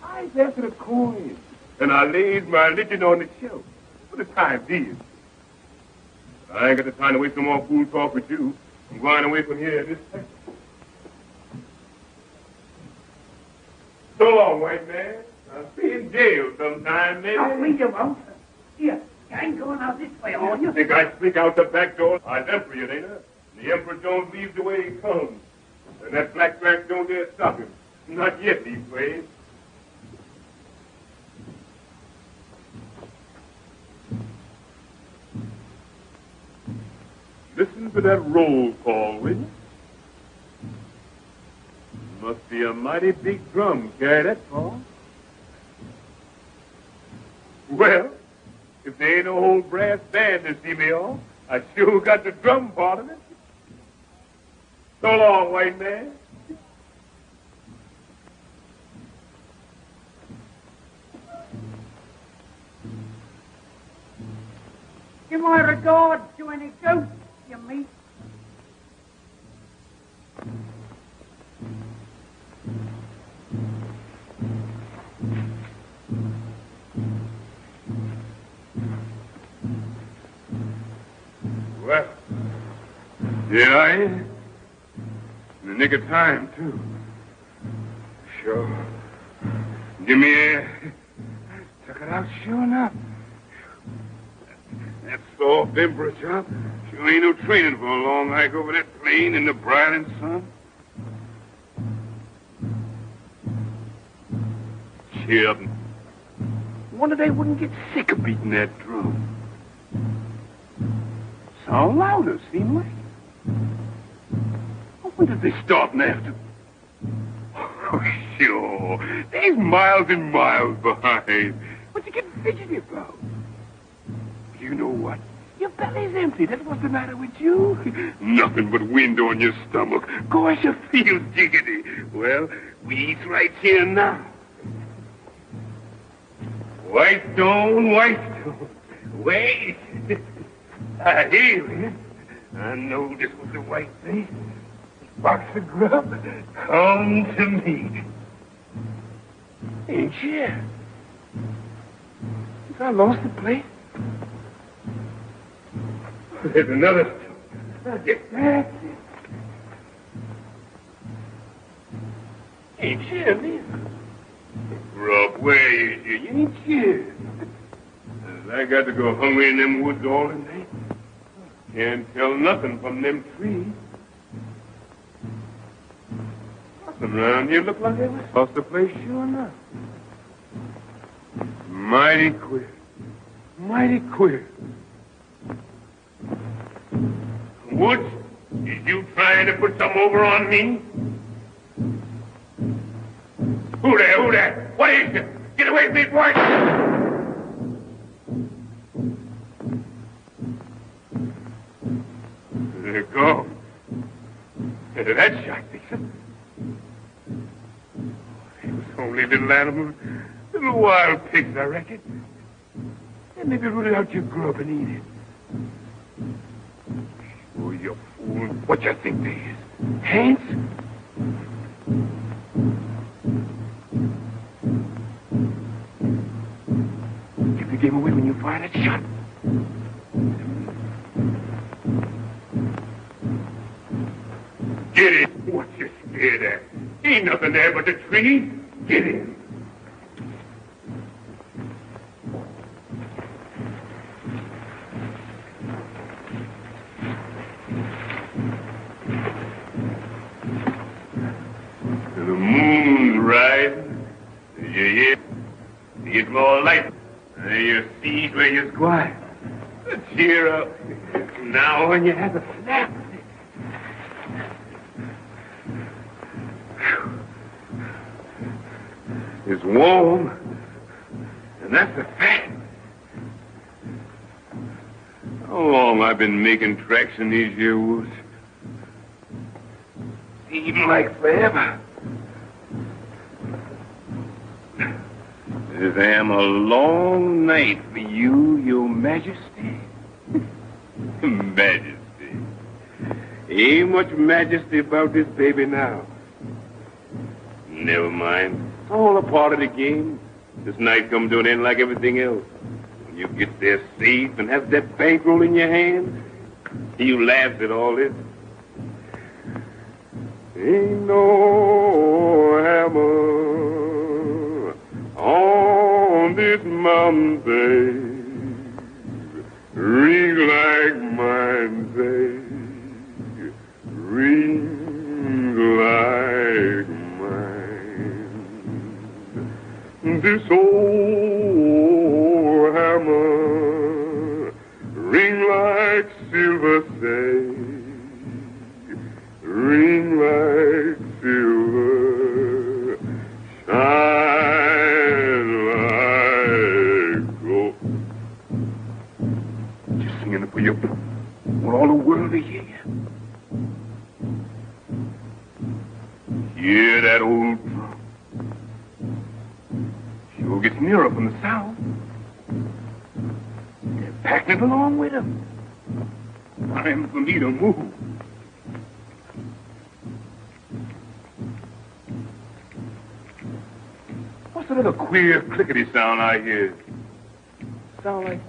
I after the coin, and I laid my religion on the shelf for the time being. But I ain't got the time to waste no more fool talk with you. I'm going away from here this second. So long, white man. I'll be in jail sometime, maybe. Oh, me you won't. Here, you ain't going out this way, are you? Think I sneak out the back door? I'm Emperor, ain't I? The Emperor Jones leaves the way he comes. And that black trash don't dare stop him. Not yet, these ways. Listen to that roll call, will you? Must be a mighty big drum carry that far. Well, if there ain't no whole brass band to see me off, I sure got the drum part of it. So long, white man. Give my regards to any ghosts you meet. Well, here I am. In the nick of time, too. Sure. Give me air. Took it out sure enough. That soft emperor chop sure ain't no training for a long hike over that plain in the brilliant sun. Cheer up. Wonder they wouldn't get sick of beating that drum. Sound louder, seem like. When did they start after? Oh, sure. They's miles and miles behind. What you getting fidgety about? You know what? Your belly's empty. That's what's the matter with you. Nothing but wind on your stomach. Gosh, you feel jiggity. Well, we eat right here now. White stone, white stone. Wait. I hear you. I know this was the right thing. Box of grub, come to me. Ain't you? I lost the place. There's another stone. Get back. Ain't you, Leah? Grub, where is you? You ain't you. I got to go hungry in them woods all the night. Can't tell nothing from them trees. Around here look like they was lost the place, sure enough. Mighty queer. Mighty queer. Woods, is you trying to put some over on me? Who there? Who there? What is it? Get away from me, boy! There you go. That shot, Dixon. Only little animals, little wild pigs, I reckon. And maybe root it out your grub and eat it. Oh, you fool. What you think they is? Ants? Give the game away when you fire that shot. Get it. What you scared at? Ain't nothing there but the tree. Get in. The moon's rising. You hear? You get more light. And you see where you're going. Cheer up. Now when you have a snap. It's warm, and that's a fact. How long I've been making tracks in these here woods? Seems like forever. This am a long night for you, your majesty. Majesty. Ain't much majesty about this baby now. Never mind. It's all a part of the game. This night come to an end like everything else. When you get there safe and have that bankroll in your hand, you laugh at all this. Ain't no hammer on this mountain, babe. Ring like mine, babe. Ring like this old hammer ring like silver, say, ring like silver, shine like gold. Just singing it for you. Want all the world to hear you. Hear that old drum. Sure gets nearer from the south. They're packing it along with them. Time for me to move. What's that little queer clickety sound I hear? Sound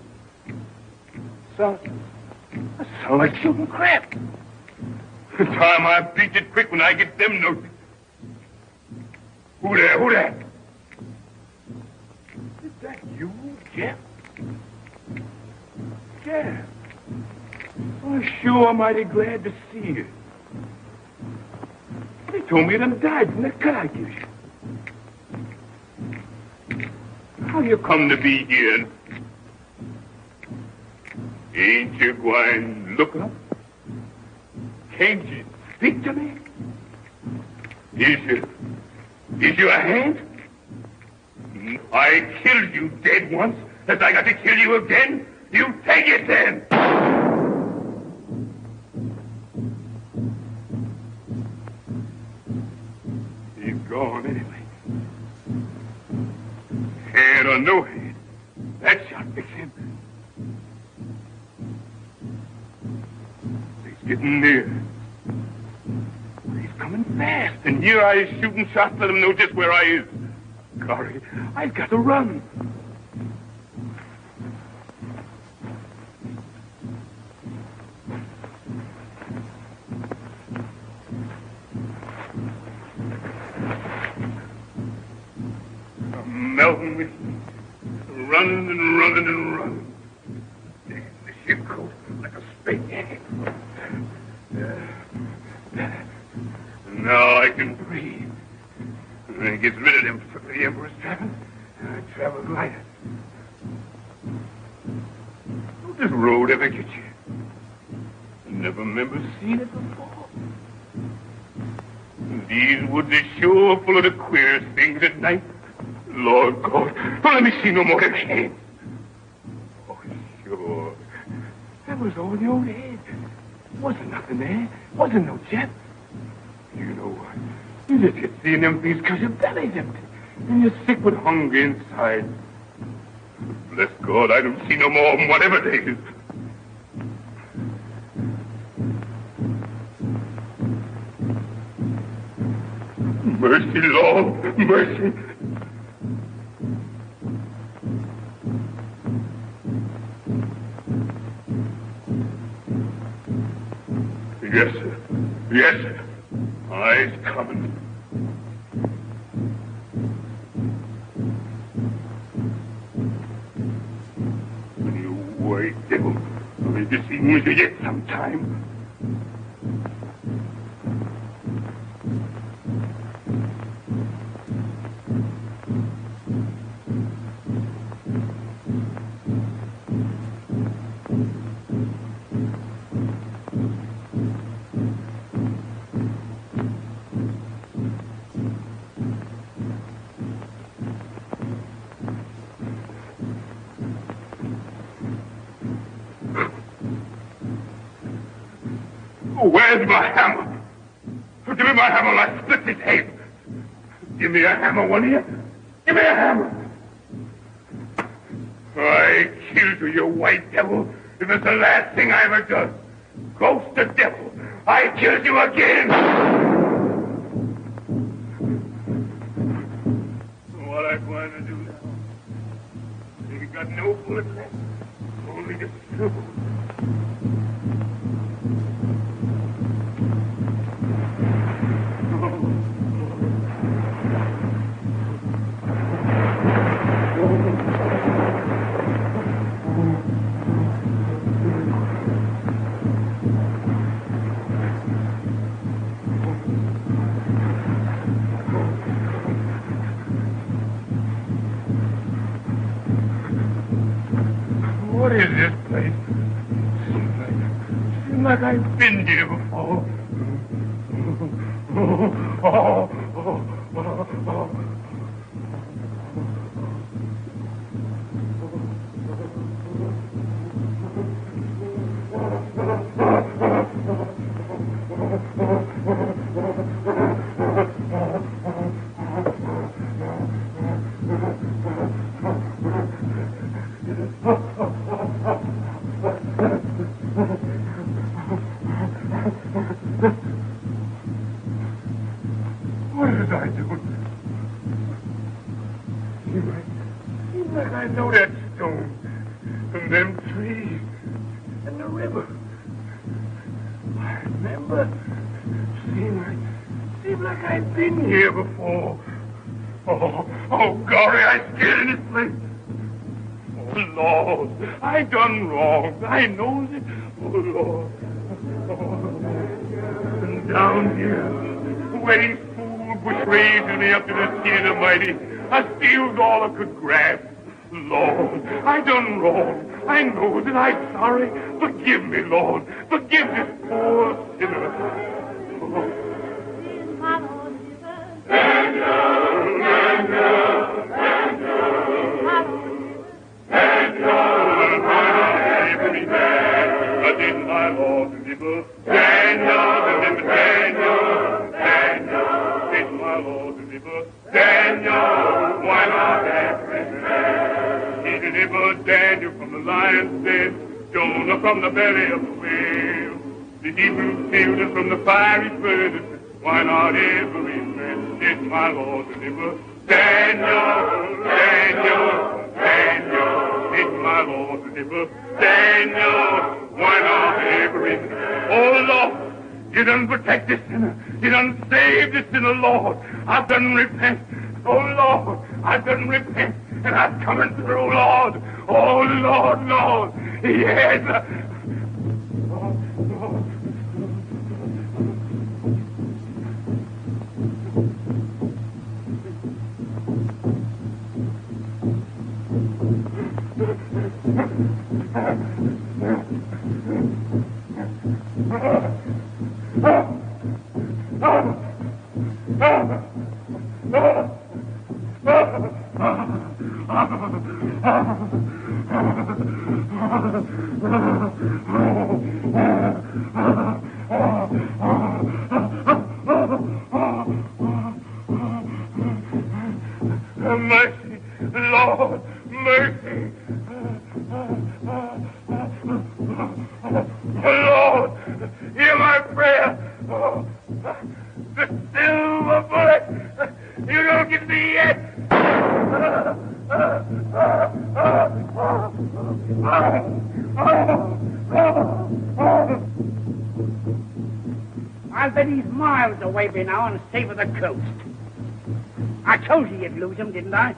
like shooting crap. Time I beat it quick when I get them notes. Who there? Who there? Is that you, Jeff? Sheriff. Oh, sure, I'm mighty glad to see you. They told me you done died from that cut I gave you. How you come to be here? Ain't you going to look up? Can't you speak to me? Is you a hand? I killed you dead once. If I got to kill you again, you take it then. He's gone anyway. Head or no head, that shot fix him. He's getting near. He's coming fast, and here I is shooting shots, let him know just where I is. Golly, I've got to run. I'm melting with running and running and running. The ship coat like a straight jacket. Now I can breathe. And it gets rid of them for the Emperor's traveling, and I travel lighter. Don't this road ever get you? I never remember seeing it before. These woods are sure full of the queerest things at night. Lord God, don't let me see no more of them heads. Oh, sure. That was all in your own head. Wasn't nothing there. Wasn't no jet. You know what? You just get seeing them things because your belly's empty. And you're sick with hunger inside. Bless God, I don't see no more of them, whatever they is. Mercy, Lord, mercy. Yes, sir. Yes, sir. I's coming. You white devil. I'll just see you yet sometime. Where's my hammer? Give me my hammer, I'll split his head. Give me a hammer, one of you. Give me a hammer. I killed you, you white devil. It was the last thing I ever done. Ghost the devil. I killed you again. What I going to do now? You got no bullet left. Only the struggle. What is this place? Seems like I've been here before. What did I do? Seems like I know that stone and them trees and the river. I remember. Seems like I've been here before. Oh, golly, I'm scared in this place. Lord, I done wrong. I knows it. Oh, Lord. And down here, where these fools was raising me up to the sea of mighty, I steals all I could grab. Lord, I done wrong. I know that I'm sorry. Forgive me, Lord. Forgive this poor sinner. Oh. Daniel from the lion's den, Jonah from the belly of the whale, the Hebrew children from the fiery furnace. Why not every man did my Lord deliver? Daniel, Daniel, Daniel, did my Lord deliver? Daniel, why not every man? Oh Lord, you done protect this sinner. You done save this sinner, Lord. I've done repent. Oh Lord, I've done repent. And I'm coming through, Lord. Oh, Lord, Lord. Yes. Mercy, Lord, mercy. Lord, hear my prayer. The silver bullet, you don't get me yet. I'll bet he's miles away by now and safe of the coast. I told you you'd lose him, didn't I?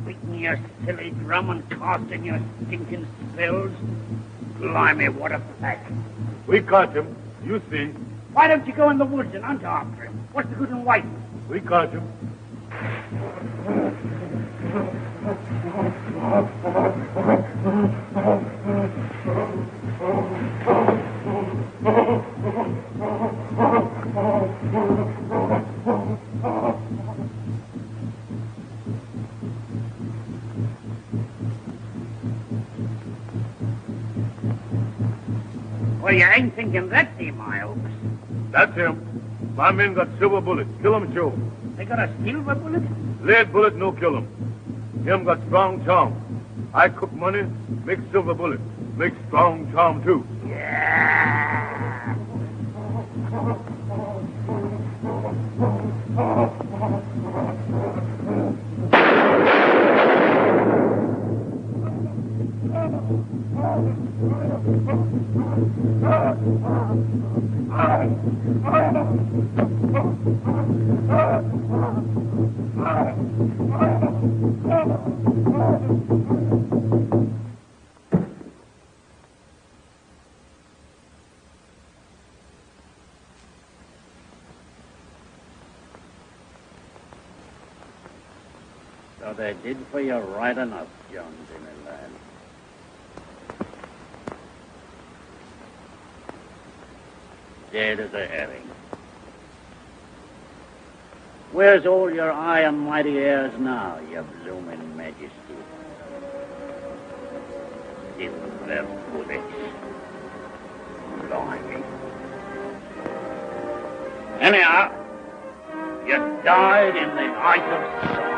Beating your silly drum and casting your stinking spills. Blimey, what a pack. We caught him. You see. Why don't you go in the woods and hunt after him? What's the good in waiting? We caught him. Well, you ain't thinking that's him, I hope. That's him. My men got silver bullets. Kill him, Joe. They got a silver bullet? Lead bullet, no kill him. Him got strong charm. I cook money, make silver bullet. Make strong charm, too. Yeah. So they did for you right enough, Jones, in the land. Dead as a herring. Where's all your high and mighty airs now, your blooming majesty? Silver bullets. Blimey. Anyhow, you died in the height of sorrow.